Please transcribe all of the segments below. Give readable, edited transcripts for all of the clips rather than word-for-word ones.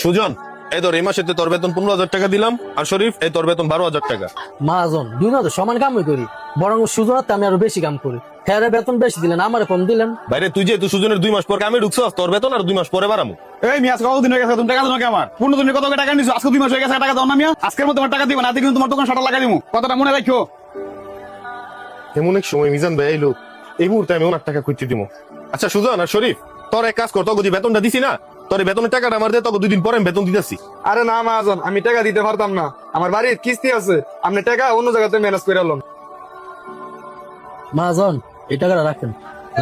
সুজন, এই তোর এই মাসে তোর বেতন 15,000 টাকা দিলাম, আর শরীফ এই তোর বেতন 12,000 টাকা। মহাজন দুই না তো সমান কামই করি, বরং সুজনাতে আমি আরো বেশি কাম করি। হ্যাঁ বেতন বেশি দিলেন, আমার কম দিলেন। বাইরে তুই যে তুই সুজনের 2 মাস পর কামে ঢুকছস, তোর বেতন আর 2 মাস পরে বাড়ামু। এই মিয়া, আজকে কতদিন হয়ে গেছে তুমি টাকা দিনো কি? আমার 15 দিনে কত টাকা নিছো? আজকে 2 মাস হয়ে গেছে, টাকা দাও না মিয়া। আজকের মধ্যে তোমার টাকা দিব না, কিন্তু তোমার দোকান শাটার লাগাই দিমু, কথাটা মনে রাখো। এমন এক সময় মিজান ভাই আইলো, এই মুহূর্তে আমি অনেক টাকা খুঁজতে দিব। আচ্ছা সুজন আর শরীফ, তোর এক কাজ কর, তোকে যে বেতনটা দিছি না, তোর এই বেতনের টাকাটা আমার দে, তোকে 2 দিন পরে আমি বেতন দিতেছি। আরে না মহাজন, আমি টাকা দিতে পারতাম না, আমার বাড়ির কিস্তি আছে। আপনি টাকা অন্য জায়গাতে ম্যানেজ করে আলন। মহাজন এই টাকাটা রাখেন।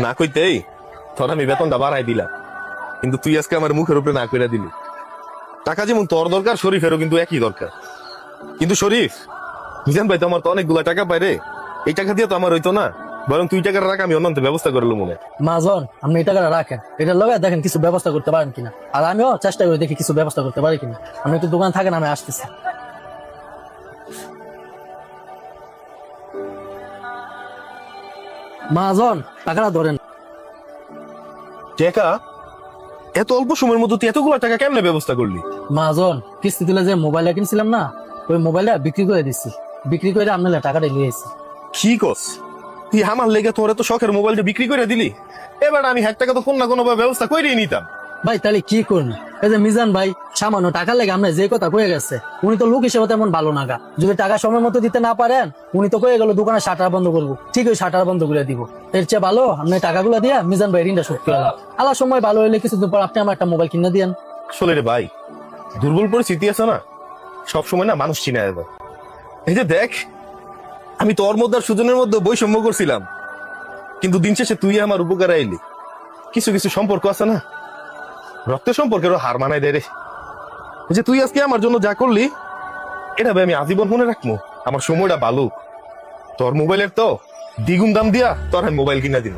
না কইতেই তোর আমি বেতনটা বাড়াই দিলাম, কিন্তু তুই আজকে আমার মুখের উপরে না কইরা দিলি। টাকা যেমন তোর দরকার, শরীফেরও কিন্তু একই দরকার। কিন্তু শরীফ, মিজান ভাই তো আমার তো অনেকগুলা টাকা পায় রে, এই টাকা দিয়ে তো আমার হইতো না, বরং তুই টাকাটা রাখ, আমি অন্যান্য ব্যবস্থা করলো মনে। মহাজন আপনি এই টাকাটা রাখেন, এটা লগে দেখেন কিছু ব্যবস্থা করতে পারেন কিনা, আর আমিও চেষ্টা করে দেখি কিছু ব্যবস্থা করতে পারি কিনা। আপনি একটু দোকান থাকেন, আমি আসতেছি। মহাজন টাকাটা ধরেন। টাকা এত অল্প সময়ের মধ্যে তুই এতগুলো টাকা কেমনে ব্যবস্থা করলি? মহাজন কিস্তি তুলে যে মোবাইলটা কিনছিলাম না, ওই মোবাইলটা বিক্রি করে দিচ্ছি, বিক্রি করে আপনার টাকাটা নিয়ে এসেছি। কি কস? তুই আমার লেগে তোর এত শখের মোবাইলটা বিক্রি করে দিলি? এবার আমি 1 টাকা তো কোন না কোনো ব্যবস্থা করেই নিতাম। ভাই তাহলে কি করুন? এই যে মিজান ভাই সামান্য টাকা লেগে আমরা যে কথা কয়ে গেছে, উনি তো লোক হিসেবে তেমন ভালো নাগা। যদি টাকা সময় মতো দিতে না পারেন, উনি তো কয়ে গেল দোকানে শাটার বন্ধ করবো, ঠিক ওই শাটার বন্ধ করে দিব। এর চেয়ে ভালো আপনি টাকাগুলো দিয়ে মিজান ভাই ঋণটা শোধ করে আল্লাহ সময় ভালো হলে কিছুদিন পর আপনি আমার একটা মোবাইল কিনে দিয়েন। আসলে রে ভাই, দুর্বল পরিস্থিতি আছে না, সবসময় না মানুষ চিনা যাবে। এই যে দেখ, আমি তোর মধ্যে আর সুজনের মধ্যে বৈষম্য করছিলাম, কিন্তু দিন শেষে তুই আমার উপকার আইলি। কিছু কিছু সম্পর্ক আছে না, রক্তের সম্পর্কেরও হার মানায় দেয় রে। এই যে তুই আজকে আমার জন্য যা করলি, এটা ভাই আমি আজীবন মনে রাখবো। আমার সময়টা ভালো, তোর মোবাইলের তো দ্বিগুণ দাম দিয়া তোর আমি মোবাইল কিনা দিব।